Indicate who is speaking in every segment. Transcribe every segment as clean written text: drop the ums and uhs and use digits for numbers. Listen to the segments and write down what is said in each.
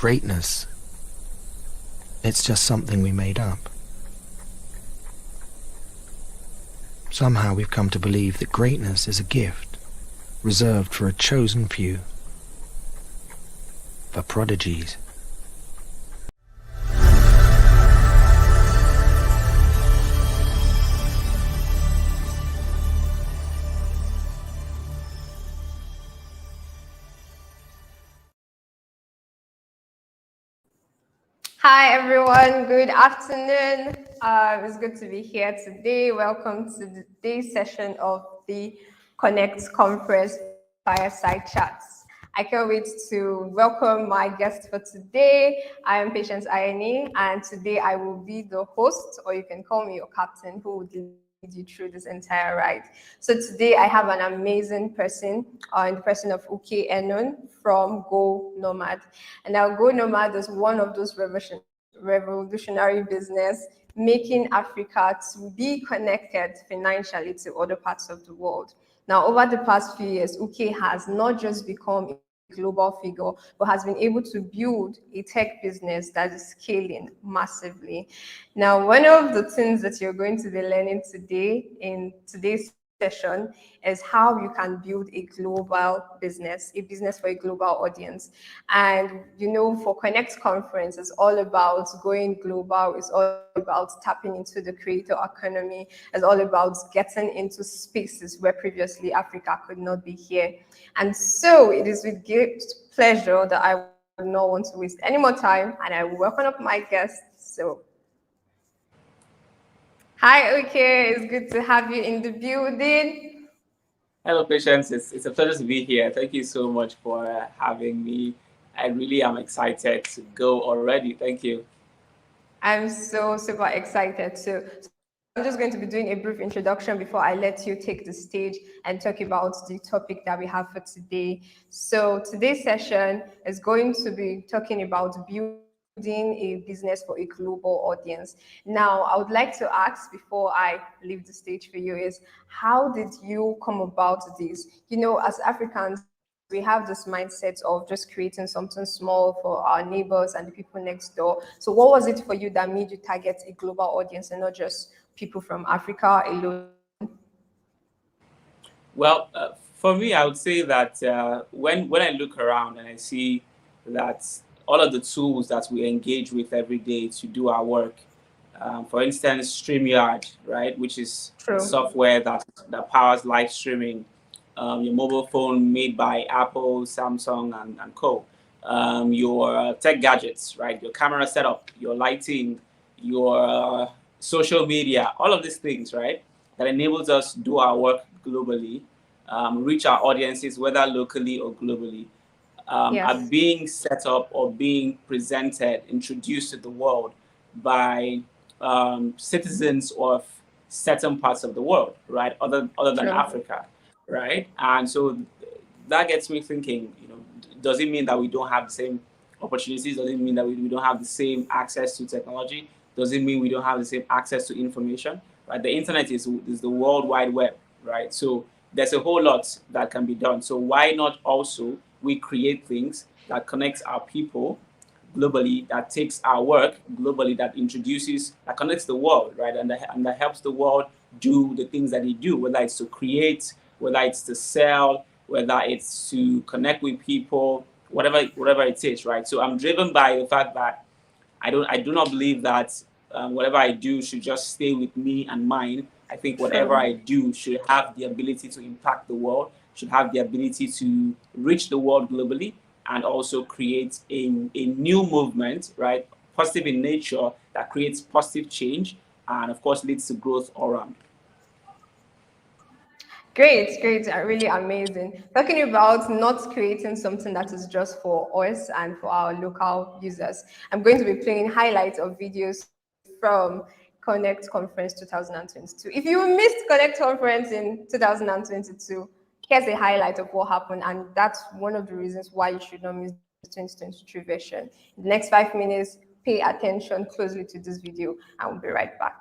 Speaker 1: greatness, it's just something we made up. Somehow we've come to believe that greatness is a gift reserved for a chosen few, for prodigies.
Speaker 2: Hi everyone, good afternoon. It's good to be here today. Welcome to today's session of the Connect Conference Fireside Chats. I can't wait to welcome my guest for today. I am Patience Ayeni, and today I will be the host, or you can call me your captain, who will lead you through this entire ride. So today I have an amazing person, in the person of Uke Enon from Gonomad. And now Gonomad is one of those revolutionary business making Africa to be connected financially to other parts of the world. Now, over the past few years, Uke has not just become a global figure, but has been able to build a tech business that is scaling massively. Now, one of the things that you're going to be learning today in today's session is how you can build a global business, a business for a global audience. And for Connect Conference, it's all about going global. It's all about tapping into the creator economy. It's all about getting into spaces where previously Africa could not be here. And so it is with great pleasure that I would not want to waste any more time, and I will welcome up my guests. So hi, okay, it's good to have you in the building.
Speaker 3: Hello, Patience. It's a pleasure to be here. Thank you so much for having me. I really am excited to go already. Thank you.
Speaker 2: I'm so super excited too. So I'm just going to be doing a brief introduction before I let you take the stage and talk about the topic that we have for today. So today's session is going to be talking about building a business for a global audience. Now, I would like to ask before I leave the stage for you is how did you come about this? As Africans, we have this mindset of just creating something small for our neighbors and the people next door. So what was it for you that made you target a global audience and not just people from Africa alone?
Speaker 3: Well, for me, I would say that when I look around and I see that all of the tools that we engage with every day to do our work, for instance, StreamYard, right, which is the
Speaker 2: True.
Speaker 3: software that powers live streaming, your mobile phone made by Apple, Samsung, and co. Your tech gadgets, right, your camera setup, your lighting, your social media, all of these things, right, that enables us to do our work globally, reach our audiences, whether locally or globally, are
Speaker 2: Yes.
Speaker 3: being set up or being presented, introduced to the world by citizens of certain parts of the world, right? Other than
Speaker 2: True.
Speaker 3: Africa, right? And so that gets me thinking. Does it mean that we don't have the same opportunities? Does it mean that we don't have the same access to technology? Does it mean we don't have the same access to information? Right? The internet is the world wide web, right? So there's a whole lot that can be done. So why not also we create things that connects our people globally, that takes our work globally, that connects the world, right? And that helps the world do the things that they do, whether it's to create, whether it's to sell, whether it's to connect with people, whatever it is, right? So I'm driven by the fact that I do not believe that whatever I do should just stay with me and mine. I think whatever
Speaker 2: True.
Speaker 3: I do should have the ability to impact the world, should have the ability to reach the world globally, and also create a new movement, right? Positive in nature that creates positive change and, of course, leads to growth all around.
Speaker 2: Great, great, really amazing. Talking about not creating something that is just for us and for our local users. I'm going to be playing highlights of videos from Connect Conference 2022. If you missed Connect Conference in 2022, here's a highlight of what happened, and that's one of the reasons why you should not miss the 2023 version. In the next 5 minutes, pay attention closely to this video, and we'll be right back.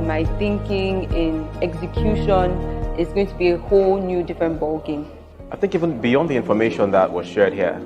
Speaker 4: in my thinking, in execution, it's going to be a whole new different ballgame.
Speaker 5: I think even beyond the information that was shared here,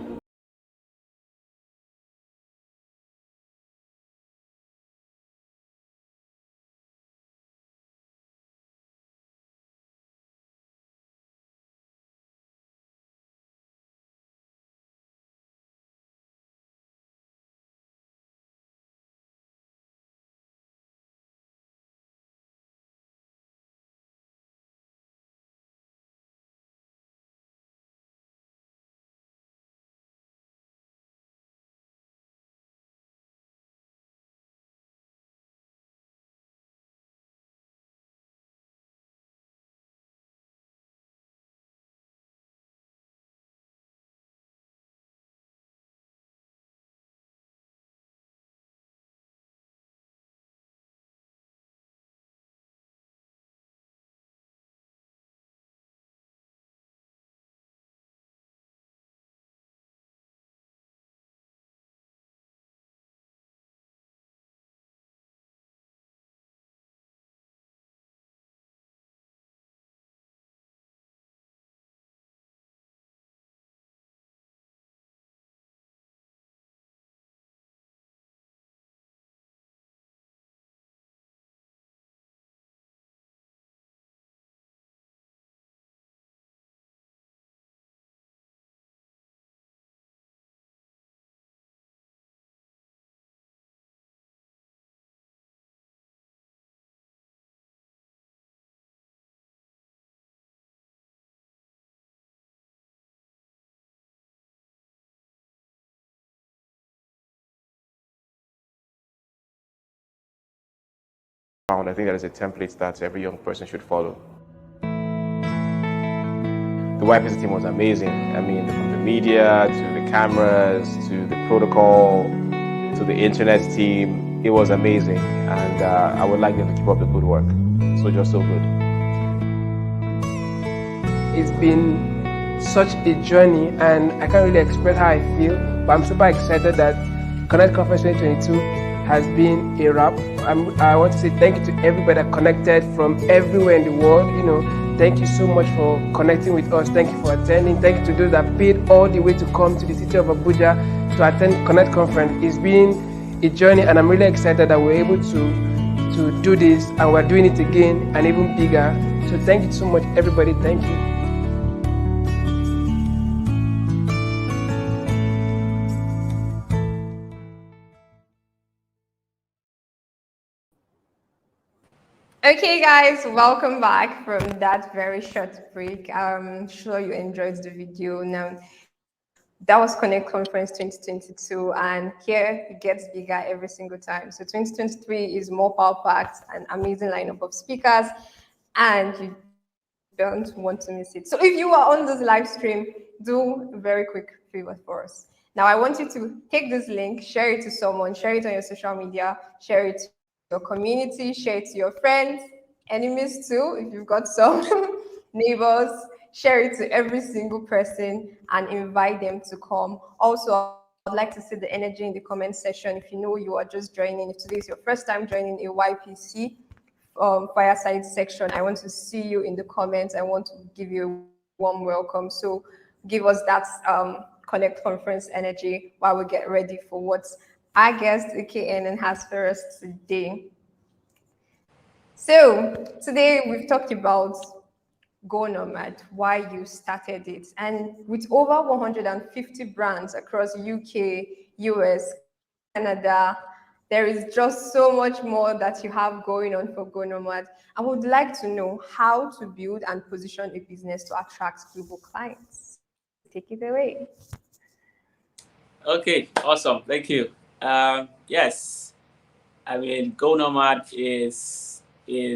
Speaker 5: I think that is a template that every young person should follow. The YPC team was amazing. I mean, from the media to the cameras to the protocol to the internet team, it was amazing. And I would like them to keep up the good work. So just so good.
Speaker 6: It's been such a journey, and I can't really express how I feel, but I'm super excited that Connect Conference 2022 has been a wrap. I want to say thank you to everybody that connected from everywhere in the world. Thank you so much for connecting with us. Thank you for attending. Thank you to those that paid all the way to come to the city of Abuja to attend Connect Conference. It's been a journey, and I'm really excited that we're able to do this, and we're doing it again and even bigger. So thank you so much, everybody. Thank you.
Speaker 2: Okay, guys, welcome back from that very short break. I'm sure you enjoyed the video. Now, that was Connect Conference 2022, and here it gets bigger every single time. So 2023 is more power-packed, an amazing lineup of speakers, and you don't want to miss it. So if you are on this live stream, do a very quick favor for us. Now, I want you to take this link, share it to someone, share it on your social media, share it to your community, share it to your friends, enemies too, if you've got some neighbors, share it to every single person and invite them to come. Also, I'd like to see the energy in the comment section. If you know you are just joining, if today is your first time joining a YPC fireside section, I want to see you in the comments. I want to give you a warm welcome. So give us that Connect Conference energy while we get ready for what our guest AKN has for us today. So today we've talked about Gonomad, why you started it, and with over 150 brands across UK, US, Canada, there is just so much more that you have going on for Gonomad. I would like to know how to build and position a business to attract global clients. Take it away.
Speaker 3: Okay, awesome. Thank you. Yes, I mean, Gonomad is a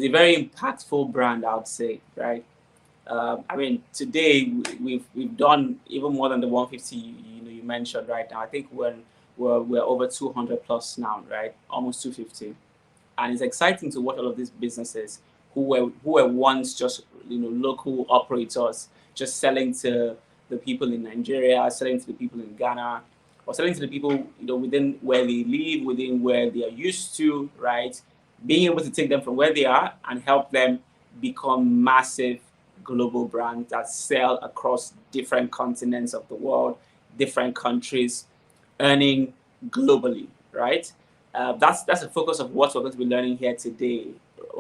Speaker 3: very impactful brand, I would say, right? I mean, today we've done even more than the 150 you mentioned right now. I think we're over 200 plus now, right? Almost 250, and it's exciting to watch all of these businesses who were once just local operators, just selling to the people in Nigeria, selling to the people in Ghana, or selling to the people, within where they live, within where they are used to, right? Being able to take them from where they are and help them become massive global brands that sell across different continents of the world, different countries, earning globally, right? That's the focus of what we're going to be learning here today.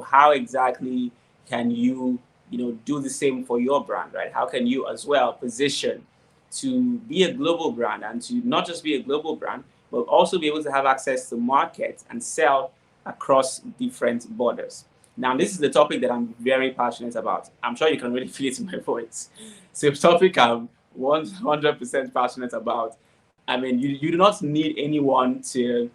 Speaker 3: How exactly can you, do the same for your brand, right? How can you as well position to be a global brand, and to not just be a global brand, but also be able to have access to markets and sell across different borders. Now, this is the topic that I'm very passionate about. I'm sure you can really feel it in my voice. So, a topic I'm 100% passionate about. I mean, you do not need anyone to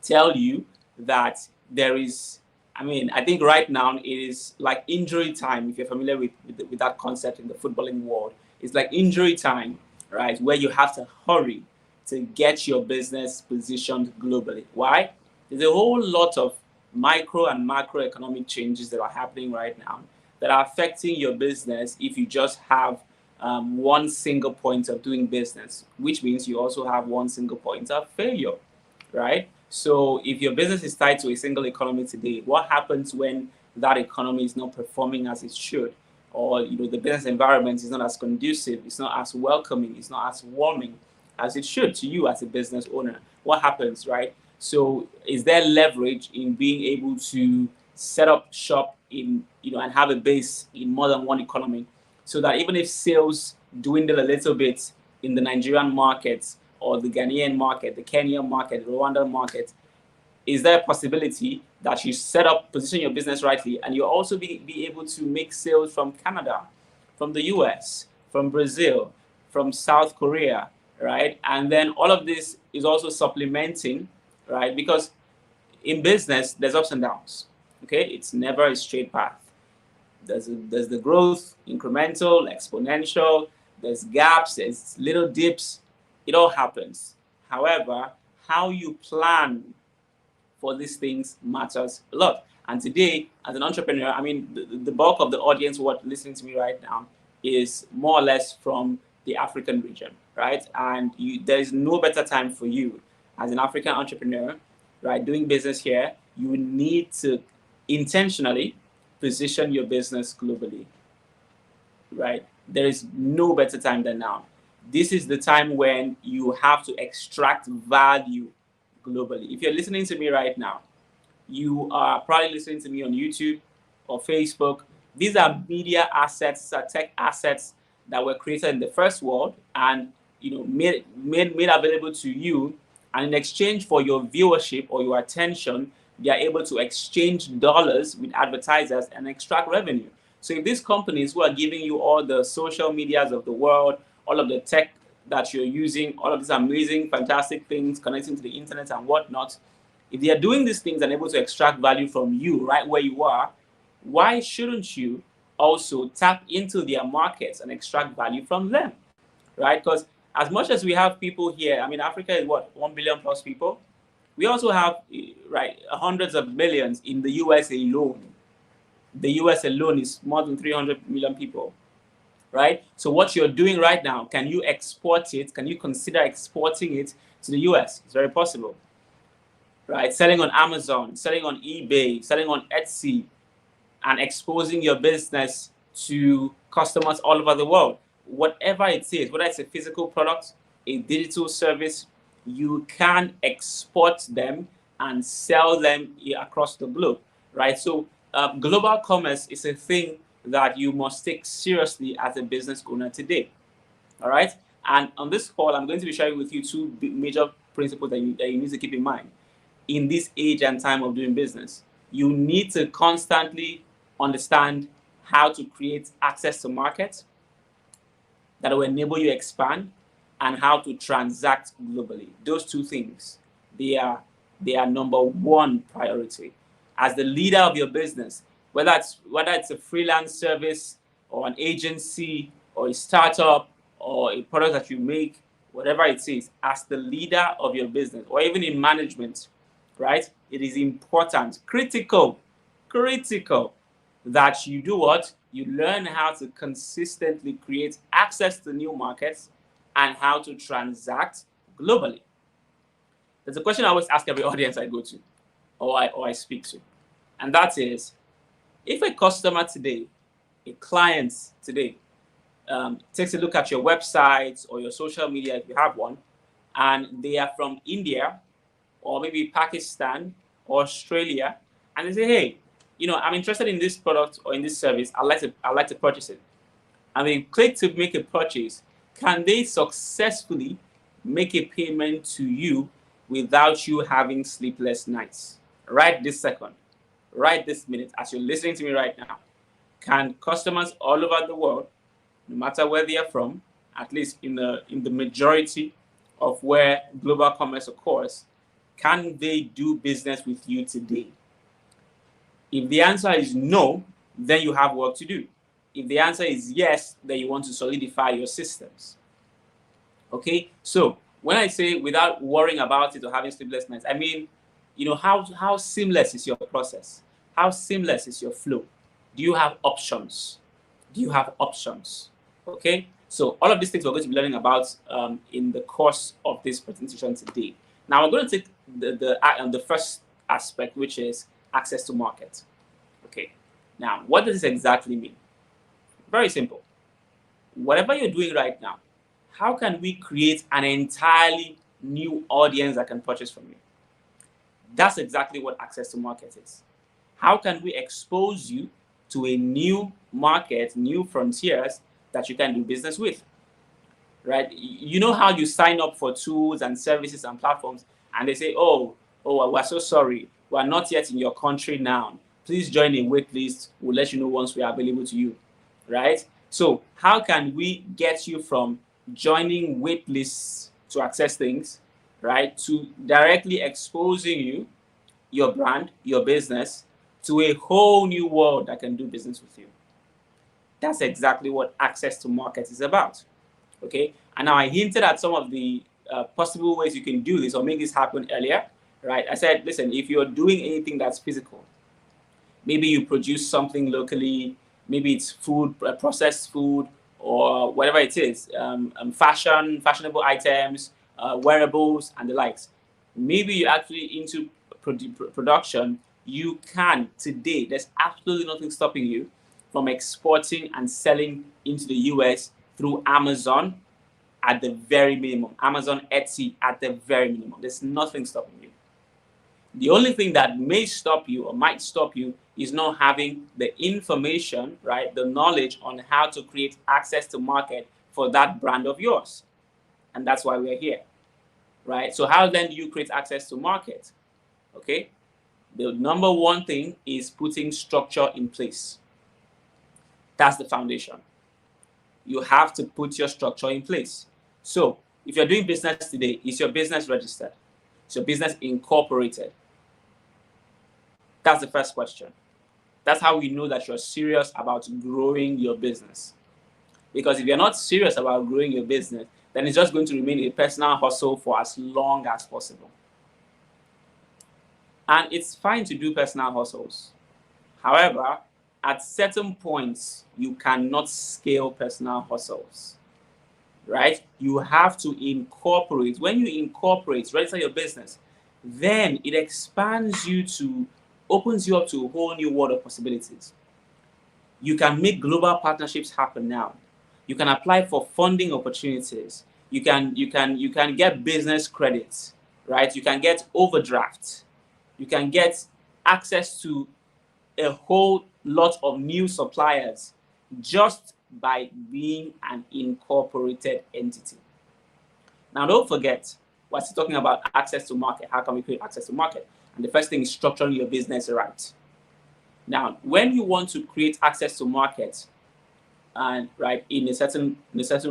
Speaker 3: tell you that there is, I mean, I think right now it is like injury time. If you're familiar with that concept in the footballing world, it's like injury time, right? Where you have to hurry to get your business positioned globally. Why? There's a whole lot of micro and macroeconomic changes that are happening right now that are affecting your business if you just have one single point of doing business, which means you also have one single point of failure, right? So if your business is tied to a single economy today, what happens when that economy is not performing as it should? Or the business environment is not as conducive, it's not as welcoming, it's not as warming as it should to you as a business owner. What happens, right? So is there leverage in being able to set up shop in, and have a base in more than one economy, so that even if sales dwindle a little bit in the Nigerian market, or the Ghanaian market, the Kenyan market, the Rwandan market, is there a possibility that you set up, position your business rightly, and you also be able to make sales from Canada, from the US, from Brazil, from South Korea, right? And then all of this is also supplementing, right? Because in business, there's ups and downs, okay? It's never a straight path. There's the growth, incremental, exponential, there's gaps, there's little dips. It all happens. However, how you plan for these things matters a lot. And today, as an entrepreneur, I mean, the bulk of the audience who are listening to me right now is more or less from the African region, right? And there is no better time for you as an African entrepreneur, right, doing business here. You need to intentionally position your business globally, right? There is no better time than now. This is the time when you have to extract value globally. If you're listening to me right now, you are probably listening to me on YouTube or Facebook. These are media assets, tech assets that were created in the first world and made available to you. And in exchange for your viewership or your attention, they are able to exchange dollars with advertisers and extract revenue. So if these companies who are giving you all the social medias of the world, all of the tech that you're using, all of these amazing, fantastic things connecting to the internet and whatnot, if they are doing these things and able to extract value from you right where you are, why shouldn't you also tap into their markets and extract value from them, right? Because as much as we have people here, I mean, Africa is what, 1 billion plus people? We also have, right, hundreds of millions in the US alone. The US alone is more than 300 million people, right? So what you're doing right now, can you export it? Can you consider exporting it to the US? It's very possible, right? Selling on Amazon, selling on eBay, selling on Etsy, and exposing your business to customers all over the world. Whatever it is, whether it's a physical product, a digital service, you can export them and sell them across the globe, right? So global commerce is a thing that you must take seriously as a business owner today, all right? And on this call, I'm going to be sharing with you two major principles that you need to keep in mind in this age and time of doing business. You need to constantly understand how to create access to markets that will enable you to expand, and how to transact globally. Those two things, they are number one priority. As the leader of your business, whether it's a freelance service or an agency or a startup or a product that you make, whatever it is, as the leader of your business or even in management, right? It is important, critical that you do what? You learn how to consistently create access to new markets and how to transact globally. There's a question I always ask every audience I go to or I speak to, and that is, if a customer today, a client today, takes a look at your website or your social media, if you have one, and they are from India or maybe Pakistan or Australia, and they say, hey, I'm interested in this product or in this service, I'd like to purchase it, and they click to make a purchase, can they successfully make a payment to you without you having sleepless nights? Right this second, right this minute, as you're listening to me right now, can customers all over the world, no matter where they are from, at least in the majority of where global commerce occurs, can they do business with you today? If the answer is no, then you have work to do. If the answer is yes, then you want to solidify your systems. Okay, so when I say without worrying about it or having sleepless nights, I mean, how seamless is your process? How seamless is your flow? Do you have options? Do you have options? Okay, so all of these things we're going to be learning about in the course of this presentation today. Now we're going to take the first aspect, which is access to market. Okay, now what does this exactly mean? Very simple. Whatever you're doing right now, how can we create an entirely new audience that can purchase from you? That's exactly what access to market is. How can we expose you to a new market, new frontiers that you can do business with? Right? You know how you sign up for tools and services and platforms, and they say, oh, we're so sorry, we're not yet in your country now. Please join a wait list. We'll let you know once we are available to you. Right? So how can we get you from joining wait lists to access things, right, to directly exposing you, your brand, your business, to a whole new world that can do business with you? That's exactly what access to market is about. Okay, and now I hinted at some of the possible ways you can do this or make this happen earlier, right? I said, listen, if you're doing anything that's physical, maybe you produce something locally, maybe it's food, processed food, or whatever it is, fashionable items, wearables, and the likes. Maybe you're actually into production. You can today, there's absolutely nothing stopping you from exporting and selling into the US through Amazon at the very minimum. Amazon, Etsy at the very minimum. There's nothing stopping you. The only thing that may stop you or might stop you is not having the information, right, the knowledge on how to create access to market for that brand of yours. And that's why we're here, right? So how then do you create access to market? Okay, the number one thing is putting structure in place. That's the foundation. You have to put your structure in place. So if you're doing business today, is your business registered? Is your business incorporated? That's the first question. That's how we know that you're serious about growing your business. Because if you're not serious about growing your business, then it's just going to remain a personal hustle for as long as possible. And it's fine to do personal hustles. However, at certain points, you cannot scale personal hustles, right? You have to incorporate. When you incorporate, register your business, then it opens you up to a whole new world of possibilities. You can make global partnerships happen now. You can apply for funding opportunities. You can get business credits, right? You can get overdrafts. You can get access to a whole lot of new suppliers just by being an incorporated entity. Now, don't forget, we're still talking about access to market. How can we create access to market? And the first thing is structuring your business right. Now, when you want to create access to market, and right in a certain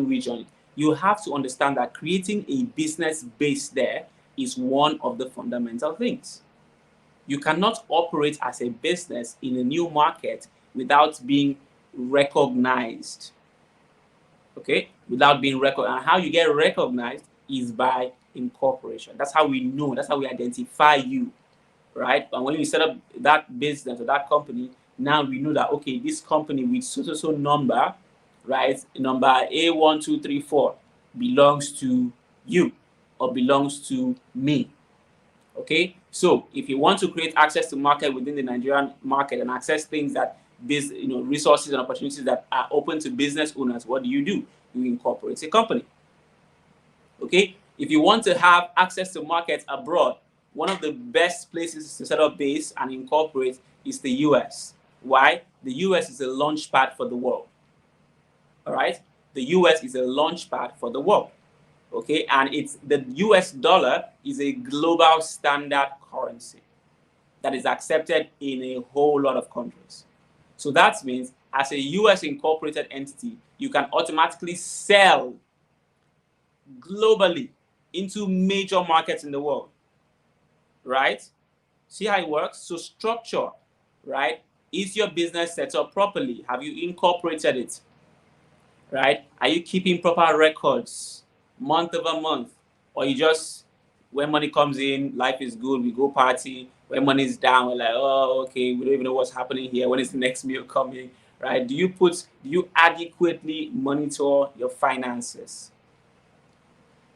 Speaker 3: region, you have to understand that creating a business base there is one of the fundamental things. You cannot operate as a business in a new market without being recognized. Okay, without being recognized. And how you get recognized is by incorporation. That's how we know. That's how we identify you. Right? And when you set up that business or that company, now we know that, okay, this company with so number, right, number A1234 belongs to you. or belongs to me. Okay, so if you want to create access to market within the Nigerian market and access things that resources and opportunities that are open to business owners, what do? You incorporate a company. Okay, if you want to have access to markets abroad, one of the best places to set up base and incorporate is the US. Why? The US is a launch pad for the world. All right, the US is a launch pad for the world. Okay, and it's the US dollar is a global standard currency that is accepted in a whole lot of countries. So that means as a US incorporated entity, you can automatically sell globally into major markets in the world, right? See how it works? So structure, right? Is your business set up properly? Have you incorporated it, right? Are you keeping proper records month over month? Or you just, when money comes in, life is good, we go party. When money is down, we're like, oh, okay, we don't even know what's happening here. When is the next meal coming, right? Do you adequately monitor your finances?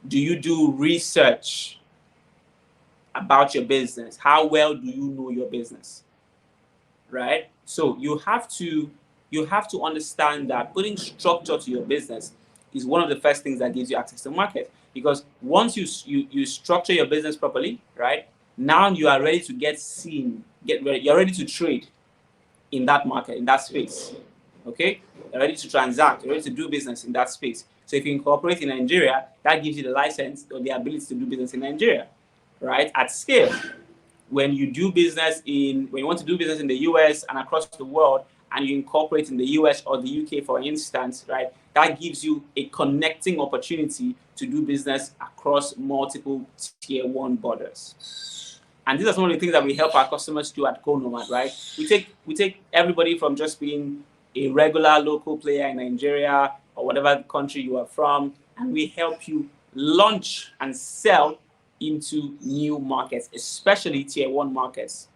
Speaker 3: Do you do research about your business? How well do you know your business? Right? So you have to understand that putting structure to your business is one of the first things that gives you access to market. Because once you structure your business properly, right? Now you are ready to get seen, you're ready to trade in that market, in that space. Okay? You're ready to transact, you're ready to do business in that space. So if you incorporate in Nigeria, that gives you the license or the ability to do business in Nigeria, right? At scale. When you want to do business in the US and across the world, and you incorporate in the US or the UK, for instance, right? That gives you a connecting opportunity to do business across multiple tier 1 borders. And these are some of the things that we help our customers do at Gonomad, right? We take everybody from just being a regular local player in Nigeria or whatever country you are from, and we help you launch and sell into new markets, especially tier 1 markets,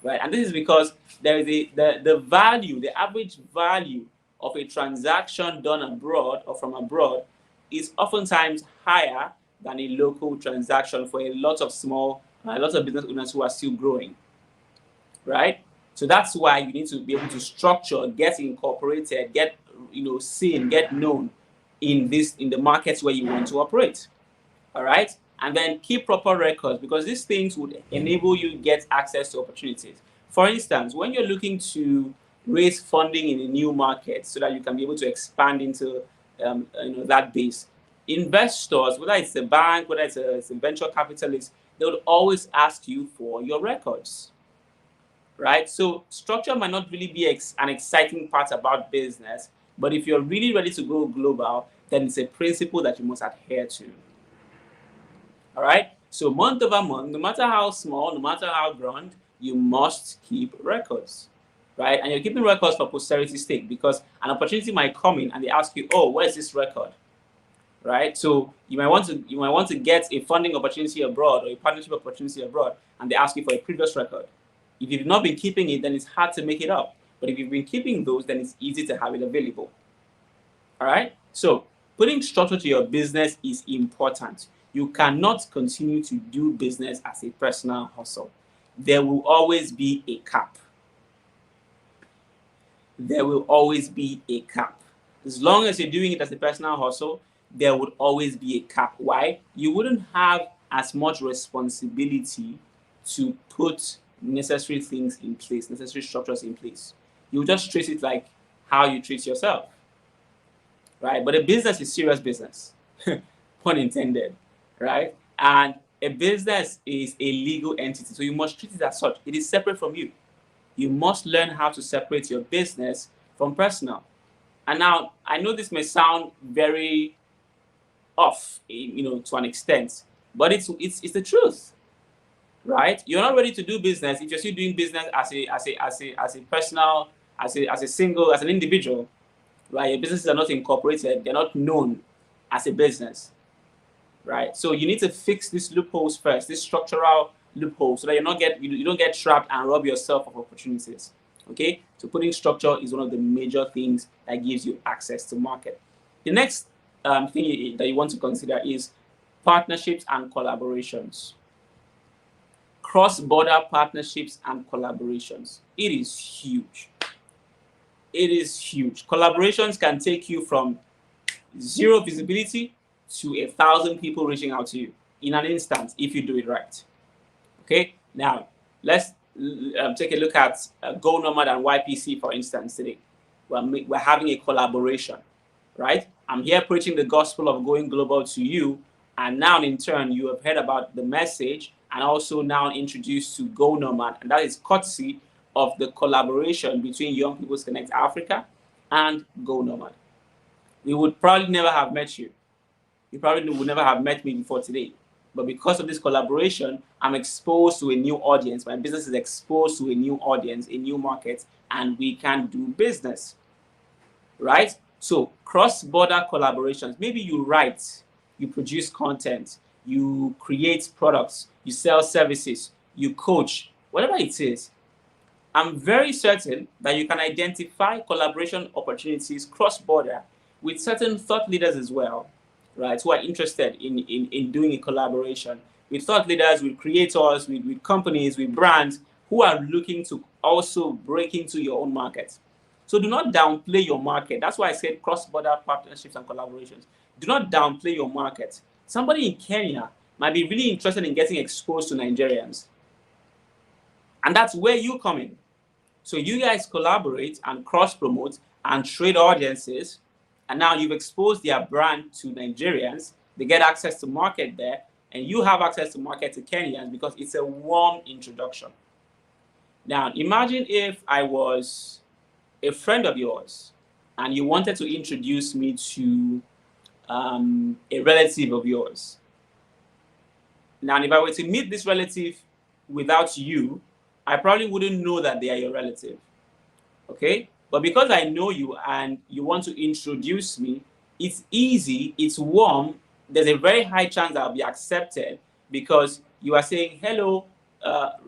Speaker 3: right? And this is because there is the average value of a transaction done abroad or from abroad is oftentimes higher than a local transaction for a lot of business owners who are still growing, right? So that's why you need to be able to structure, get incorporated, get seen, get known in the markets where you want to operate. All right, and then keep proper records, because these things would enable you to get access to opportunities. For instance, when you're looking to raise funding in a new market so that you can be able to expand into that base, investors, whether it's a bank, whether it's a venture capitalist, they would always ask you for your records, right? So structure might not really be an exciting part about business, but if you're really ready to go global, then it's a principle that you must adhere to. All right? So month over month, no matter how small, no matter how grand, you must keep records, right? And you're keeping records for posterity's sake, because an opportunity might come in and they ask you, oh, where's this record? Right? So you might want to get a funding opportunity abroad or a partnership opportunity abroad, and they ask you for a previous record. If you've not been keeping it, then it's hard to make it up. But if you've been keeping those, then it's easy to have it available. All right? So putting structure to your business is important. You cannot continue to do business as a personal hustle. There will always be a cap. There will always be a cap. As long as you're doing it as a personal hustle, there would always be a cap. Why? You wouldn't have as much responsibility to put necessary things in place, necessary structures in place. You just treat it like how you treat yourself, right? But a business is serious business, pun intended, right? And a business is a legal entity, so you must treat it as such. It is separate from you. You must learn how to separate your business from personal. And now, I know this may sound very off, to an extent, but it's the truth, right? You're not ready to do business if you're still doing business as a personal, as an individual, right? Your businesses are not incorporated; they're not known as a business, right? So you need to fix these loopholes first, these structural loopholes, so that you don't get trapped and rob yourself of opportunities. Okay, so putting structure is one of the major things that gives you access to market. The next thing that you want to consider is partnerships and collaborations. Cross-border partnerships and collaborations. It is huge. It is huge. Collaborations can take you from zero visibility to 1,000 people reaching out to you in an instant if you do it right. Okay, now let's take a look at Gonomad and YPC, for instance. Today we're having a collaboration, right? I'm here preaching the gospel of going global to you, and now in turn you have heard about the message and also now introduced to Gonomad, and that is courtesy of the collaboration between Young People's Connect Africa and Gonomad. We would probably never have met you. You probably would never have met me before today. But because of this collaboration, I'm exposed to a new audience. My business is exposed to a new audience, a new market, and we can do business, right? So cross-border collaborations. Maybe you write, you produce content, you create products, you sell services, you coach, whatever it is. I'm very certain that you can identify collaboration opportunities cross-border with certain thought leaders as well, right, who are interested in doing a collaboration with thought leaders, with creators, with companies, with brands who are looking to also break into your own market. So do not downplay your market. That's why I said cross-border partnerships and collaborations. Do not downplay your market. Somebody in Kenya might be really interested in getting exposed to Nigerians. And that's where you come in. So you guys collaborate and cross-promote and trade audiences, and now you've exposed their brand to Nigerians. They get access to market there, and you have access to market to Kenyans because it's a warm introduction. Now, imagine if I was a friend of yours and you wanted to introduce me to a relative of yours. Now, if I were to meet this relative without you, I probably wouldn't know that they are your relative, okay? But because I know you and you want to introduce me, it's easy, it's warm. There's a very high chance that I'll be accepted because you are saying, hello,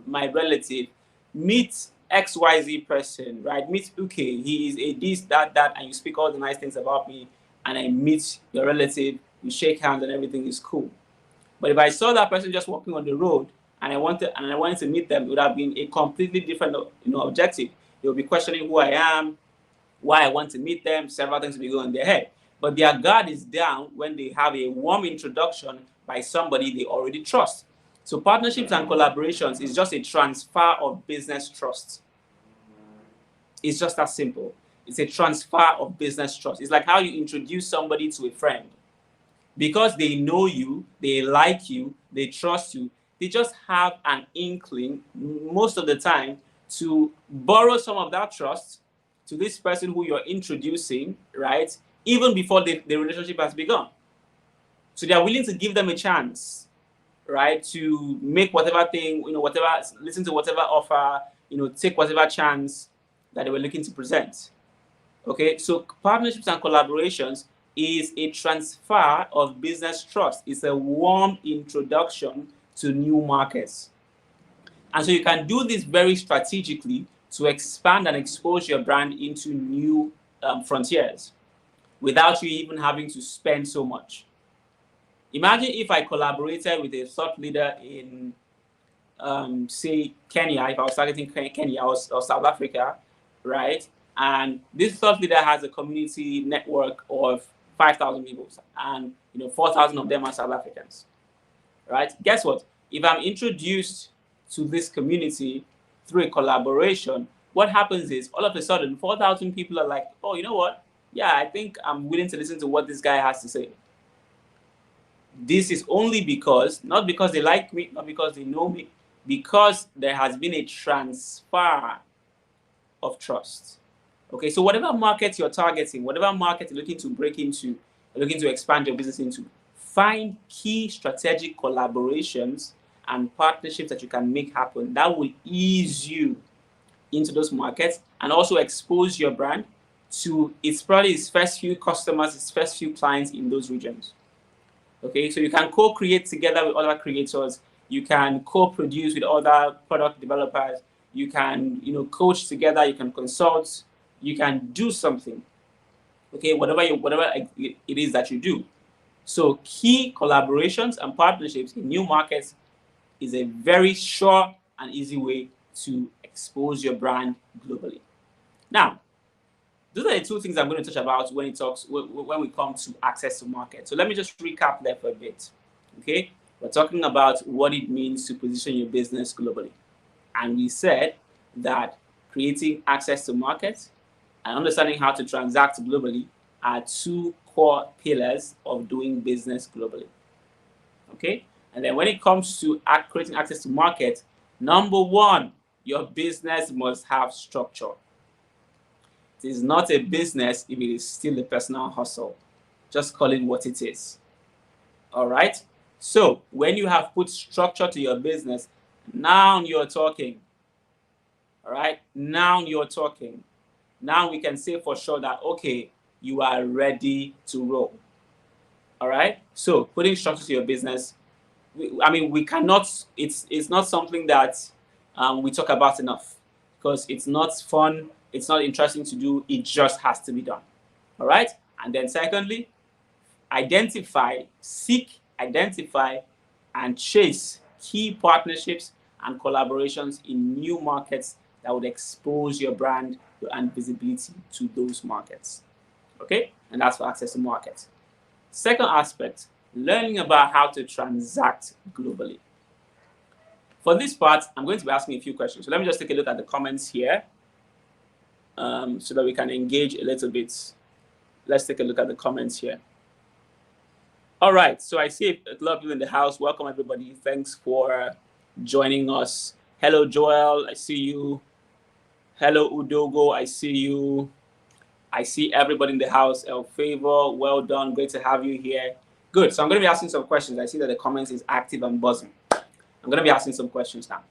Speaker 3: my relative, meet XYZ person, right? Meet Uke, he is a this, that, and you speak all the nice things about me, and I meet your relative, we shake hands and everything is cool. But if I saw that person just walking on the road and I wanted to meet them, it would have been a completely different, objective. They will be questioning who I am, why I want to meet them, several things will be going in their head. But their guard is down when they have a warm introduction by somebody they already trust. So partnerships and collaborations is just a transfer of business trust. It's just that simple. It's a transfer of business trust. It's like how you introduce somebody to a friend. Because they know you, they like you, they trust you, they just have an inkling most of the time to borrow some of that trust to this person who you're introducing, right? Even before the relationship has begun. So they are willing to give them a chance, right? To make whatever thing, listen to whatever offer, take whatever chance that they were looking to present. Okay, so partnerships and collaborations is a transfer of business trust. It's a warm introduction to new markets. And so you can do this very strategically to expand and expose your brand into new frontiers without you even having to spend so much. Imagine if I collaborated with a thought leader in, say, Kenya, if I was targeting Kenya or South Africa, right? And this thought leader has a community network of 5,000 people, and 4,000 of them are South Africans, right? Guess what? If I'm introduced to this community through a collaboration, what happens is all of a sudden 4,000 people are like, oh, you know what? Yeah, I think I'm willing to listen to what this guy has to say. This is only because, not because they like me, not because they know me, because there has been a transfer of trust. Okay, so whatever market you're targeting, whatever market you're looking to break into, looking to expand your business into, find key strategic collaborations and partnerships that you can make happen that will ease you into those markets and also expose your brand to its first few customers, its first few clients in those regions. Okay, so you can co-create together with other creators, you can co-produce with other product developers, you can coach together, you can consult, you can do something. Okay, whatever it is that you do. So key collaborations and partnerships in new markets is a very sure and easy way to expose your brand globally. Now, those are the two things I'm going to touch about when we come to access to market. So let me just recap there for a bit. Okay, we're talking about what it means to position your business globally, and we said that creating access to markets and understanding how to transact globally are two core pillars of doing business globally. Okay, and then when it comes to creating access to market, number one, your business must have structure. It is not a business if it is still a personal hustle. Just call it what it is. All right? So when you have put structure to your business, now you're talking. All right? Now you're talking. Now we can say for sure that, okay, you are ready to roll. All right? So putting structure to your business, we cannot, it's not something that we talk about enough, because it's not fun, it's not interesting to do, it just has to be done. All right? And then secondly, seek, identify, and chase key partnerships and collaborations in new markets that would expose your brand and visibility to those markets. Okay? And that's for access to markets. Second aspect, learning about how to transact globally. For this part, I'm going to be asking a few questions. So let me just take a look at the comments here so that we can engage a little bit. Let's take a look at the comments here. All right, so I see a lot of people in the house. Welcome, everybody. Thanks for joining us. Hello, Joel. I see you. Hello, Udogo. I see you. I see everybody in the house. El Favor, well done. Great to have you here. Good. So I'm going to be asking some questions. I see that the comments is active and buzzing. I'm going to be asking some questions now.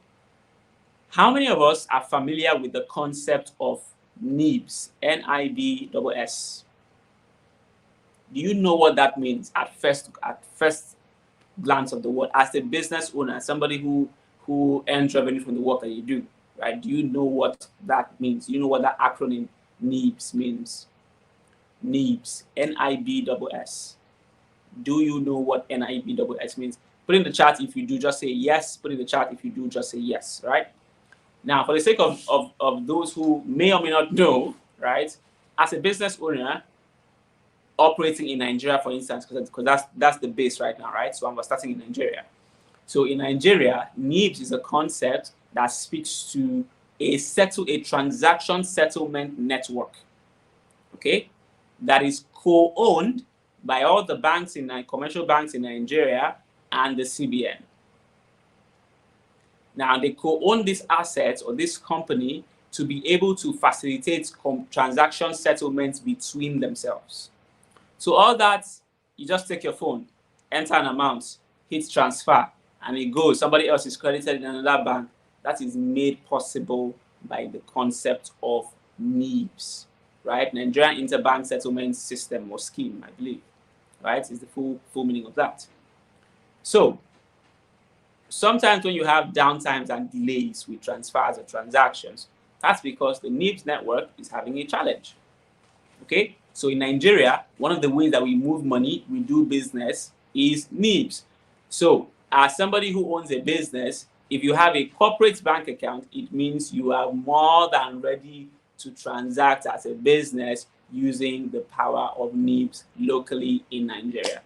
Speaker 3: How many of us are familiar with the concept of NIBS? N-I-B-S-S. Do you know what that means at first glance of the word? As a business owner, somebody who earns revenue from the work that you do, right? Do you know what that means? Do you know what that acronym NIBS means? NIBS, N-I-B-S-S. Do you know what NIBS means? Put in the chat if you do, just say yes. Put in the chat if you do, just say yes, right? Now, for the sake of those who may or may not know, right? As a business owner operating in Nigeria, for instance, because that's the base right now, right? So I'm starting in Nigeria. So in Nigeria, NIBS is a concept that speaks to a transaction settlement network, okay, that is co-owned by all the banks commercial banks in Nigeria and the CBN. Now they co-own this asset or this company to be able to facilitate transaction settlements between themselves. So all that, you just take your phone, enter an amount, hit transfer, and it goes. Somebody else is credited in another bank. That is made possible by the concept of NIBS, right? Nigerian Interbank Settlement System or Scheme, I believe, right? Is the full meaning of that. So sometimes when you have downtimes and delays with transfers or transactions, that's because the NIBS network is having a challenge. Okay, so in Nigeria, one of the ways that we move money, we do business, is NIBS. So as somebody who owns a business, if you have a corporate bank account, it means you are more than ready to transact as a business using the power of NIBS locally in Nigeria.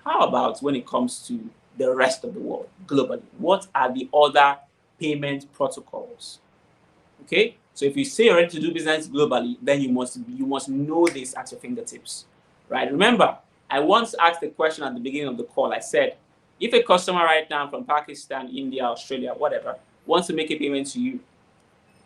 Speaker 3: How about when it comes to the rest of the world, globally? What are the other payment protocols? Okay, so if you say you're ready to do business globally, then you must know this at your fingertips, right? Remember, I once asked the question at the beginning of the call. I said, if a customer right now from Pakistan, India, Australia, whatever, wants to make a payment to you,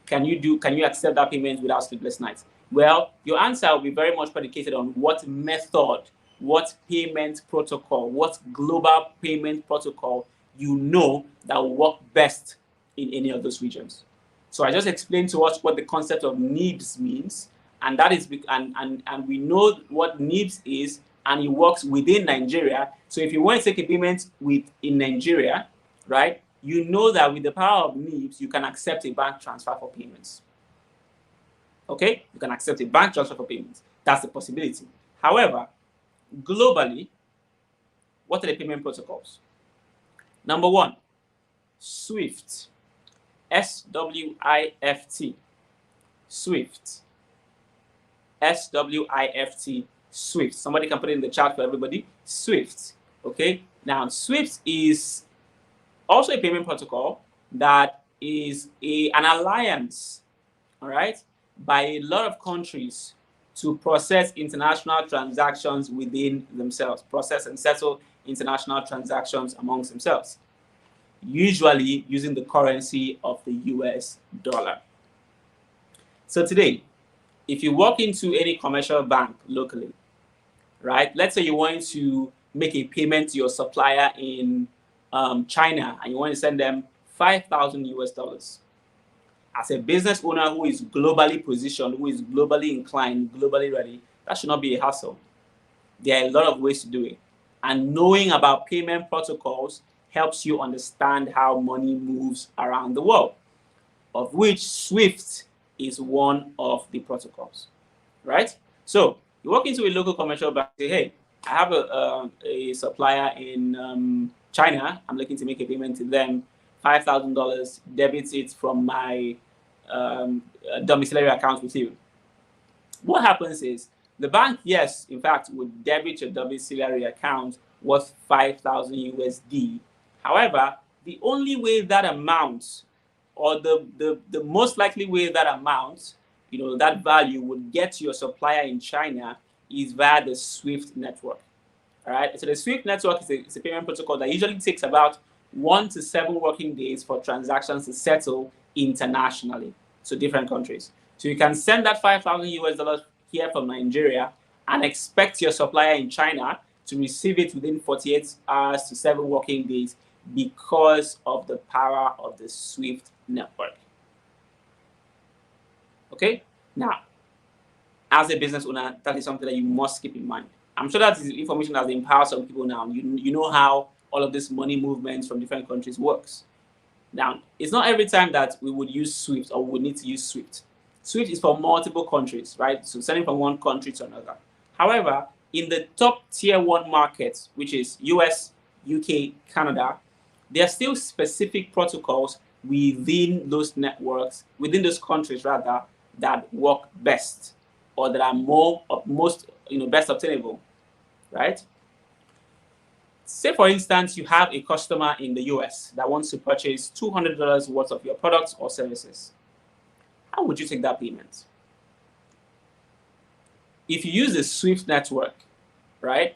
Speaker 3: can you accept that payment without sleepless nights? Well, your answer will be very much predicated on what method, what payment protocol, what global payment protocol you know that will work best in any of those regions. So I just explained to us what the concept of NIBS means, and that is and we know what NIBS is, and it works within Nigeria. So if you want to take a payment in Nigeria, right, you know that with the power of NIBS, you can accept a bank transfer for payments. Okay, you can accept a bank transfer for payments. That's the possibility. However, globally, what are the payment protocols? Number one, SWIFT. SWIFT. SWIFT. SWIFT. SWIFT. Somebody can put it in the chat for everybody. SWIFT. Okay. Now, SWIFT is also a payment protocol that is an alliance, all right, by a lot of countries to process international transactions within themselves, process and settle international transactions amongst themselves, usually using the currency of the US dollar. So today, if you walk into any commercial bank locally, right, let's say you want to make a payment to your supplier in China and you want to send them 5,000 US dollars. As a business owner who is globally positioned, who is globally inclined, globally ready, that should not be a hassle. There are a lot of ways to do it. And knowing about payment protocols helps you understand how money moves around the world, of which SWIFT is one of the protocols, right? So you walk into a local commercial bank and say, hey, I have a supplier in China. I'm looking to make a payment to them, $5,000, debit it from my domiciliary account with you. What happens is the bank, yes, in fact, would debit your domiciliary account worth 5,000 USD. However, the only way that amount, or the most likely way that amount, that value would get to your supplier in China is via the SWIFT network. All right. So the SWIFT network is a payment protocol that usually takes about 1 to 7 working days for transactions to settle internationally to different countries. So you can send that 5,000 US dollars here from Nigeria and expect your supplier in China to receive it within 48 hours to 7 working days because of the power of the SWIFT network. Okay? Now, as a business owner, that is something that you must keep in mind. I'm sure that is information that empowers some people now. You know how all of this money movements from different countries works. Now, it's not every time that we would use SWIFT or we would need to use SWIFT. SWIFT is for multiple countries, right? So sending from one country to another. However, in the top tier 1 markets, which is US, UK, Canada, there are still specific protocols within those networks, within those countries rather, that work best or that are most best obtainable, right? Say, for instance, you have a customer in the US that wants to purchase $200 worth of your products or services. How would you take that payment? If you use the SWIFT network, right,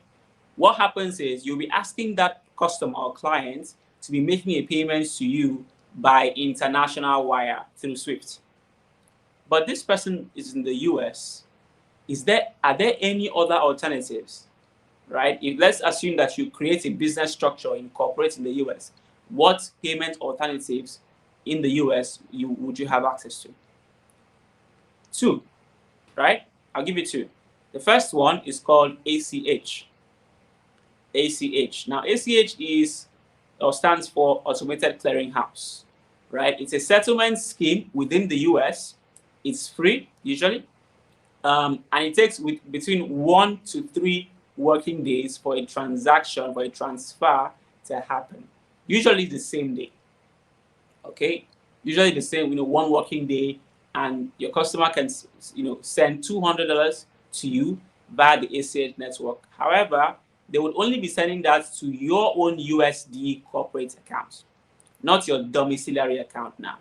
Speaker 3: what happens is you'll be asking that customer or client to be making a payment to you by international wire through SWIFT. But this person is in the US. Are there any other alternatives? Right? Let's assume that you create a business structure, incorporate in the US. What payment alternatives in the US would you have access to? 2, right? I'll give you 2. The first one is called ACH. ACH. Now, ACH stands for Automated Clearing House, right? It's a settlement scheme within the US. It's free usually, and it takes between 1 to 3 working days for a transaction, for a transfer to happen. Usually the same day. Okay, usually the same, 1 working day, and your customer can, send $200 to you via the ACH network. However, they would only be sending that to your own USD corporate account, not your domiciliary account now.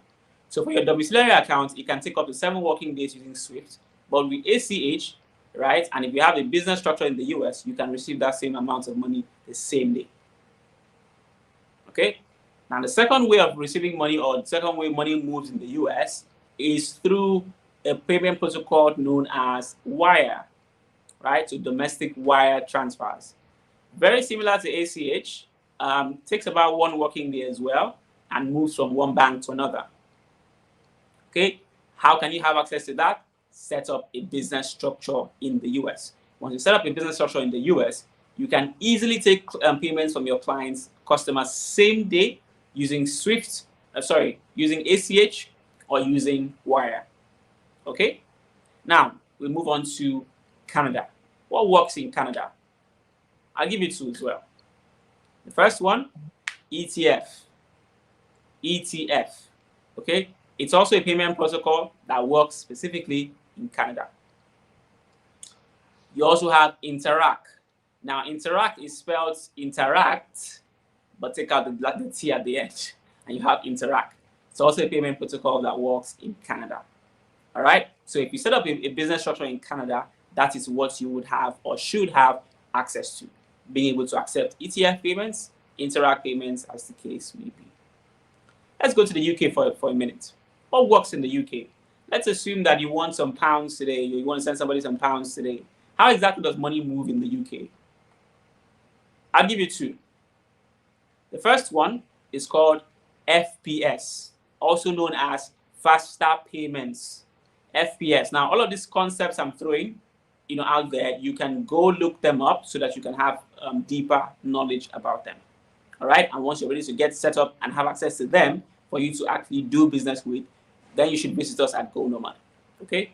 Speaker 3: So for your domiciliary account, it can take up to 7 working days using SWIFT, but with ACH, right? And if you have a business structure in the US, you can receive that same amount of money the same day. Okay? Now, the second way of receiving money, or the second way money moves in the US, is through a payment protocol known as wire, right? So domestic wire transfers. Very similar to ACH, takes about 1 working day as well, and moves from one bank to another. Okay? How can you have access to that? Set up a business structure in the US. Once you set up a business structure in the US, you can easily take payments from your clients, customers, same day using using ACH or using wire. Okay? Now, we move on to Canada. What works in Canada? I'll give you two as well. The first one, ETF. ETF. Okay? It's also a payment protocol that works specifically in Canada. You also have Interac. Now, Interac is spelled interact, but take out the T at the end, and you have Interac. It's also a payment protocol that works in Canada. All right? So if you set up a business structure in Canada, that is what you would have or should have access to, being able to accept ETF payments, Interac payments, as the case may be. Let's go to the UK for a minute. What works in the UK? Let's assume that you want some pounds today, you want to send somebody some pounds today. How exactly does money move in the UK? I'll give you two. The first one is called FPS, also known as faster payments. FPS. Now, all of these concepts I'm throwing, out there, you can go look them up so that you can have deeper knowledge about them. All right. And once you're ready to get set up and have access to them for you to actually do business with, then you should visit us at Gonomad. Okay.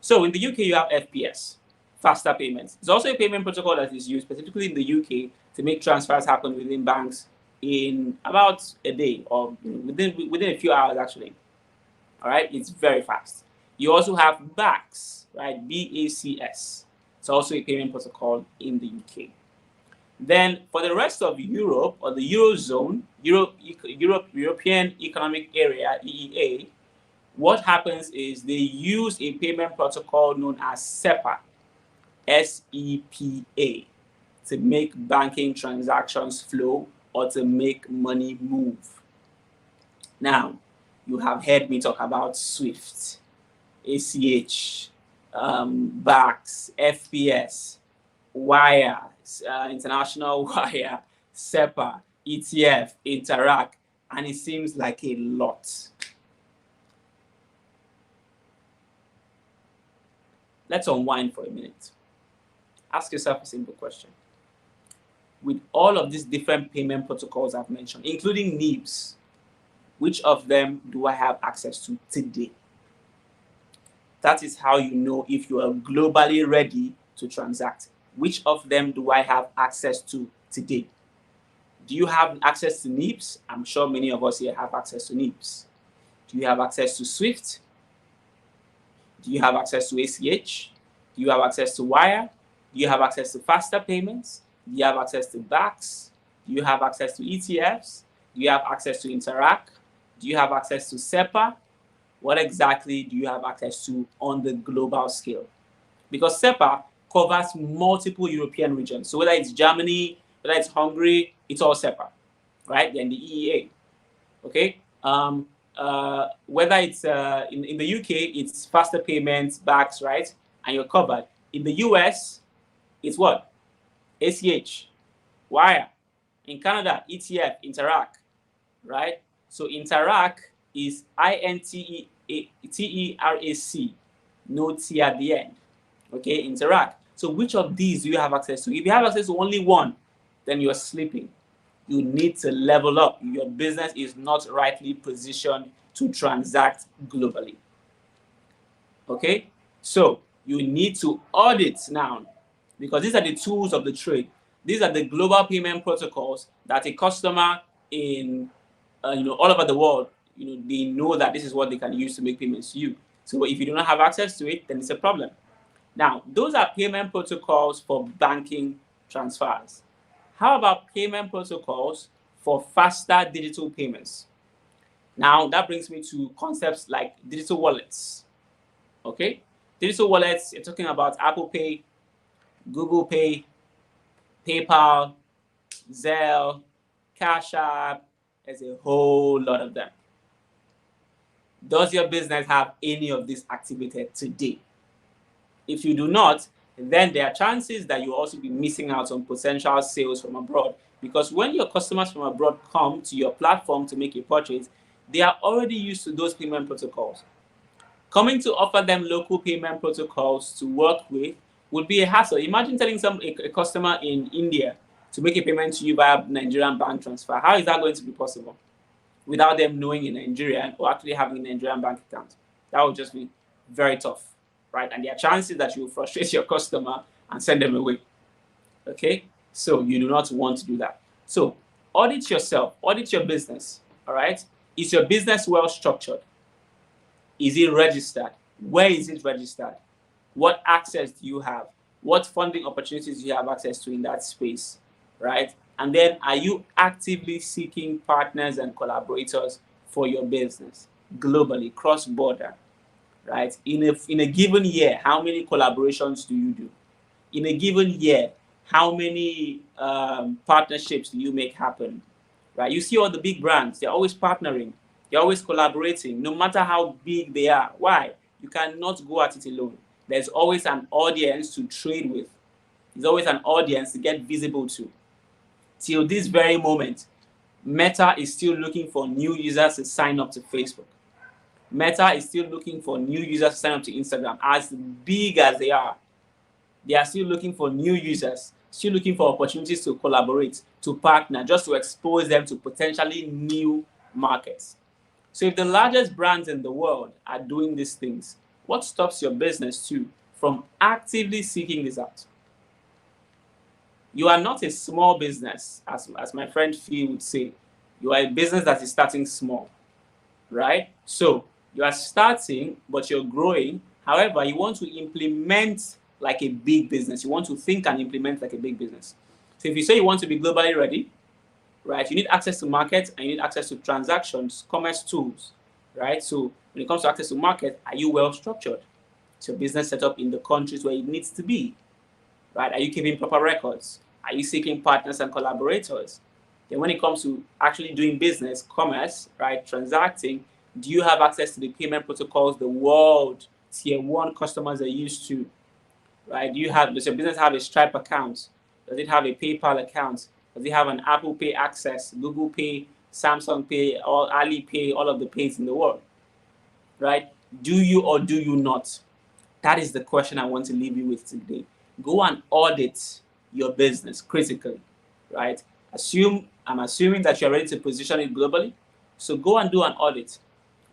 Speaker 3: So in the UK, you have FPS, faster payments. It's also a payment protocol that is used specifically in the UK to make transfers happen within banks in about a day or within a few hours, actually. All right, it's very fast. You also have BACS, right? BACS. It's also a payment protocol in the UK. Then for the rest of Europe or the Eurozone, European Economic Area, EEA, what happens is they use a payment protocol known as SEPA, SEPA, to make banking transactions flow or to make money move. Now, you have heard me talk about SWIFT, ACH, BACS, FPS, Wire, International Wire, SEPA, ETF, Interac, and it seems like a lot. Let's unwind for a minute. Ask yourself a simple question. With all of these different payment protocols I've mentioned, including NIBs, which of them do I have access to today? That is how you know if you are globally ready to transact. Which of them do I have access to today? Do you have access to NIBs? I'm sure many of us here have access to NIBs. Do you have access to SWIFT? Do you have access to ACH? Do you have access to Wire? Do you have access to faster payments? Do you have access to BACS? Do you have access to ETFs? Do you have access to Interac? Do you have access to SEPA? What exactly do you have access to on the global scale? Because SEPA covers multiple European regions. So whether it's Germany, whether it's Hungary, it's all SEPA, right? Then the EEA, okay? Whether it's in the UK, it's faster payments, BACS, right? And you're covered. In the US, it's what? ACH, Wire. In Canada, ETF, Interac, right? So Interac is INTERAC, no T at the end. Okay, Interac. So which of these do you have access to? If you have access to only one, then you're sleeping. You need to level up. Your business is not rightly positioned to transact globally. Okay, so you need to audit now, because these are the tools of the trade. These are the global payment protocols that a customer in all over the world, they know that this is what they can use to make payments to you. So if you do not have access to it, then it's a problem. Now, those are payment protocols for banking transfers. How about payment protocols for faster digital payments? Now, that brings me to concepts like digital wallets. Okay? Digital wallets, you're talking about Apple Pay, Google Pay, PayPal, Zelle, Cash App. There's a whole lot of them. Does your business have any of this activated today? If you do not, then there are chances that you'll also be missing out on potential sales from abroad. Because when your customers from abroad come to your platform to make a purchase, they are already used to those payment protocols. Coming to offer them local payment protocols to work with would be a hassle. Imagine telling a customer in India to make a payment to you via Nigerian bank transfer. How is that going to be possible without them knowing in Nigeria or actually having a Nigerian bank account? That would just be very tough, right? And there are chances that you will frustrate your customer and send them away. Okay, so you do not want to do that. So audit yourself, audit your business. All right, is your business well structured? Is it registered? Where is it registered? What access do you have? What funding opportunities do you have access to in that space? Right? And then are you actively seeking partners and collaborators for your business globally, cross border? Right? In a given year, how many collaborations do you do? In a given year, how many partnerships do you make happen? Right? You see all the big brands, they're always partnering, they're always collaborating, no matter how big they are. Why? You cannot go at it alone. There's always an audience to trade with. There's always an audience to get visible to. Till this very moment, Meta is still looking for new users to sign up to Facebook. Meta is still looking for new users to sign up to Instagram. As big as they are still looking for new users, still looking for opportunities to collaborate, to partner, just to expose them to potentially new markets. So if the largest brands in the world are doing these things, what stops your business too from actively seeking this out? You are not a small business, as my friend Phil would say. You are a business that is starting small, right? So you are starting, but you're growing. However, you want to implement like a big business. You want to think and implement like a big business. So if you say you want to be globally ready, right, you need access to markets and you need access to transactions, commerce tools, right? So when it comes to access to market, are you well structured? Is your business set up in the countries where it needs to be, right? Are you keeping proper records? Are you seeking partners and collaborators? Then when it comes to actually doing business, commerce, right, transacting, do you have access to the payment protocols the world tier one customers are used to, right? Does your business have a Stripe account? Does it have a PayPal account? Does it have an Apple Pay access, Google Pay, Samsung Pay, or Ali Pay, all of the pays in the world, right? Do you or do you not? That is the question I want to leave you with today. Go and audit your business critically, right? I'm assuming that you're ready to position it globally. So go and do an audit.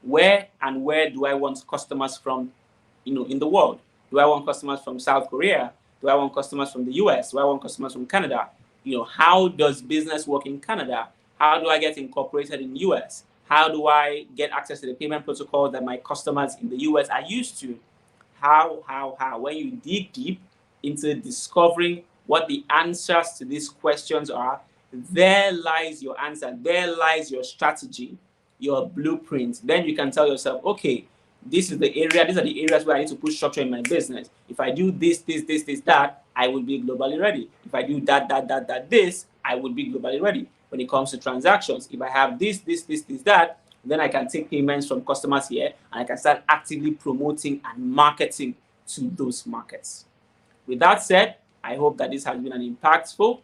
Speaker 3: Where do I want customers from, in the world? Do I want customers from South Korea? Do I want customers from the US? Do I want customers from Canada? How does business work in Canada? How do I get incorporated in US? How do I get access to the payment protocol that my customers in the US are used to? How? When you dig deep into discovering what the answers to these questions are, there lies your answer. There lies your strategy, your blueprint. Then you can tell yourself, okay, these are the areas where I need to put structure in my business. If I do this, that, I will be globally ready. If I do that, this, I will be globally ready. When it comes to transactions, if I have this, that, then I can take payments from customers here and I can start actively promoting and marketing to those markets. With that said, I hope that this has been an impactful,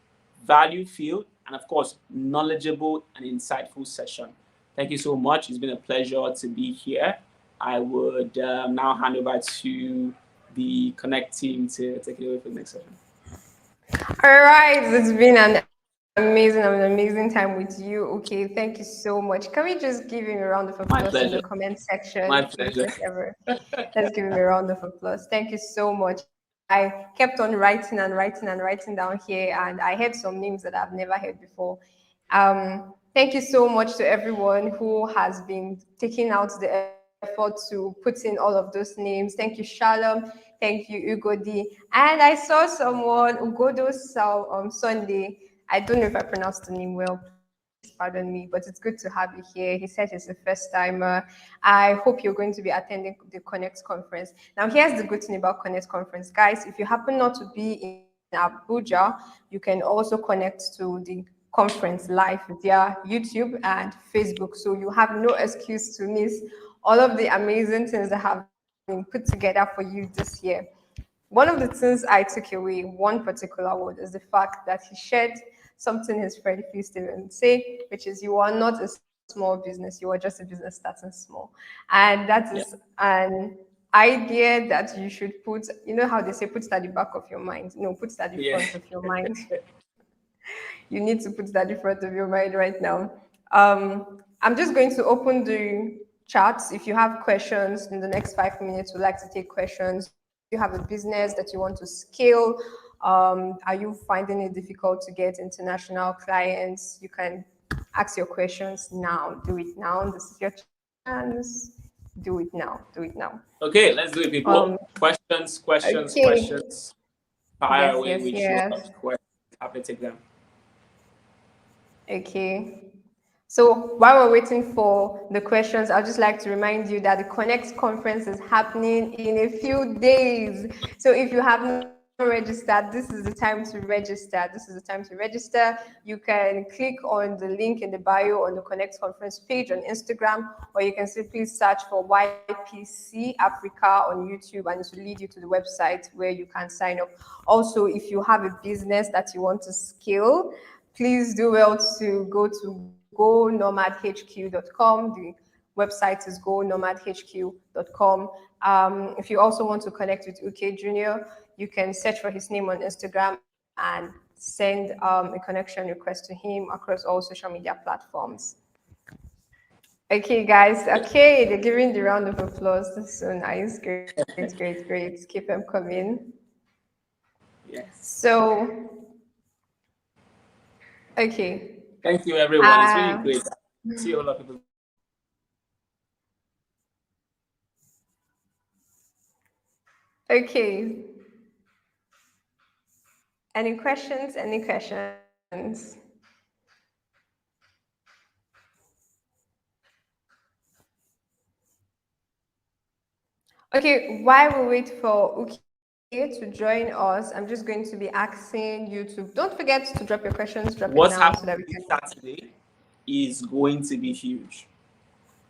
Speaker 3: value-filled, and of course, knowledgeable and insightful session. Thank you so much. It's been a pleasure to be here. I would now hand over to the Connect team to take it away for the next session.
Speaker 2: All right, it's been an amazing time with you. Okay, thank you so much. Can we just give him a round of applause in the comment section?
Speaker 3: My pleasure.
Speaker 2: Let's give him a round of applause. Thank you so much. I kept on writing down here, and I heard some names that I've never heard before. Thank you so much to everyone who has been taking out the effort to put in all of those names. Thank you, Shalom. Thank you, Ugodi. And I saw someone, Ugodo Sunday. I don't know if I pronounced the name well. Please pardon me, but it's good to have you here. He said he's a first timer. I hope you're going to be attending the Connect conference. Now, here's the good thing about Connect conference. Guys, if you happen not to be in Abuja, you can also connect to the conference live via YouTube and Facebook. So you have no excuse to miss all of the amazing things that have been put together for you this year. One of the things I took away, one particular word, is the fact that he shared something his friend Phil Stevens say, which is you are not a small business, you are just a business starting small. And that is an idea that you should put, you know how they say put it at the back of your mind. No, put it at the front of your mind. You need to put that in front of your mind right now. I'm just going to open the chats. If you have questions in the next 5 minutes, we'd like to take questions. If you have a business that you want to scale, Are you finding it difficult to get international clients? You can ask your questions now. Do it now. This is your chance. Do it now. Do it now.
Speaker 3: Okay, let's do it, people. Questions.
Speaker 2: Okay.
Speaker 3: Fire
Speaker 2: Yes,
Speaker 3: away
Speaker 2: yes,
Speaker 3: with your
Speaker 2: yes.
Speaker 3: questions. Happy to take them.
Speaker 2: Okay. So while we're waiting for the questions, I'd just like to remind you that the Connect conference is happening in a few days. So if you have not registered, this is the time to register. This is the time to register. You can click on the link in the bio on the Connect conference page on Instagram, or you can simply search for YPC Africa on YouTube, and it will lead you to the website where you can sign up. Also, if you have a business that you want to scale, please do well to go to gonomadhq.com. The website is gonomadhq.com. If you also want to connect with UK Junior, you can search for his name on Instagram and send a connection request to him across all social media platforms. Okay, guys. Okay, they're giving the round of applause. That's so nice. Great, great, great. Keep them coming.
Speaker 3: Yes.
Speaker 2: So, okay.
Speaker 3: Thank you, everyone. It's really great. See a lot of people.
Speaker 2: Okay. Any questions? Any questions? Okay, while we wait for Uki to join us, I'm just going to be asking you to, don't forget to drop your questions, drop
Speaker 3: What's
Speaker 2: it now so that
Speaker 3: happening
Speaker 2: we
Speaker 3: this
Speaker 2: can.
Speaker 3: Saturday is going to be huge.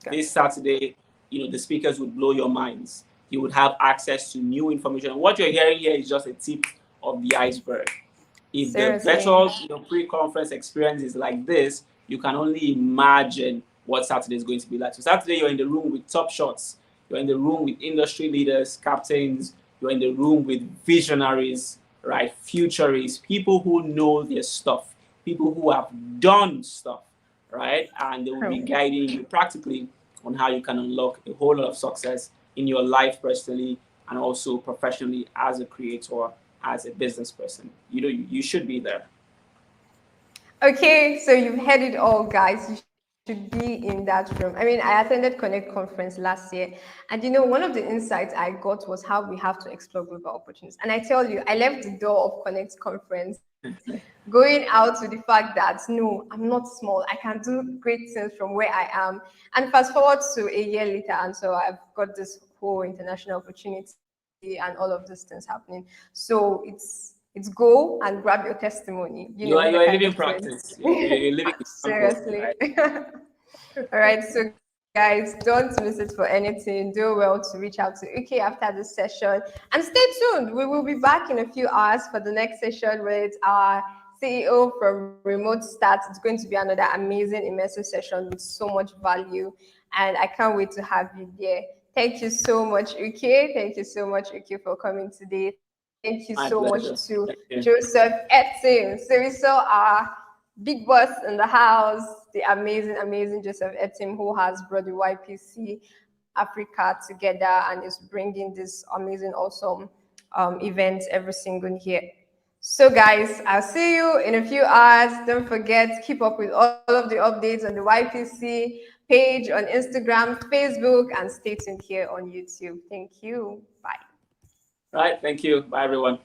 Speaker 2: Go.
Speaker 3: This Saturday, the speakers would blow your minds. You would have access to new information. What you're hearing here is just a tip of the iceberg. If the
Speaker 2: Seriously.
Speaker 3: virtual pre-conference experience is like this, you can only imagine what Saturday is going to be like. So Saturday, you're in the room with top shots. You're in the room with industry leaders, captains. You're in the room with visionaries, right? Futurists, people who know their stuff, people who have done stuff, right? And they will be guiding you practically on how you can unlock a whole lot of success in your life personally and also professionally as a creator, as a business person. You should be there.
Speaker 2: Okay, so you've heard it all, guys. You should be in that room. I mean, I attended Connect conference last year, and one of the insights I got was how we have to explore global opportunities. And I tell you, I left the door of Connect conference going out with the fact that no, I'm not small. I can do great things from where I am. And fast forward to a year later, and so I've got this whole international opportunity and all of these things happening. So it's go and grab your testimony.
Speaker 3: You are
Speaker 2: the
Speaker 3: a
Speaker 2: kind
Speaker 3: living
Speaker 2: of
Speaker 3: practice. You're living example,
Speaker 2: Seriously.
Speaker 3: right?
Speaker 2: All right, so guys, don't miss it for anything. Do well to reach out to Uke after this session. And stay tuned. We will be back in a few hours for the next session with our CEO from Remote Start. It's going to be another amazing, immersive session with so much value. And I can't wait to have you there. Thank you so much, Uke. Thank you so much, Uke, for coming today. Thank you
Speaker 3: My
Speaker 2: so
Speaker 3: pleasure.
Speaker 2: much to Joseph Etim. So we saw our big boss in the house, the amazing Joseph Etim, who has brought the YPC Africa together and is bringing this amazing, awesome events every single year. So guys, I'll see you in a few hours. Don't forget, keep up with all of the updates on the YPC page on Instagram, Facebook, and stay tuned here on YouTube. Thank you. Bye.
Speaker 3: Right. Thank you. Bye, everyone.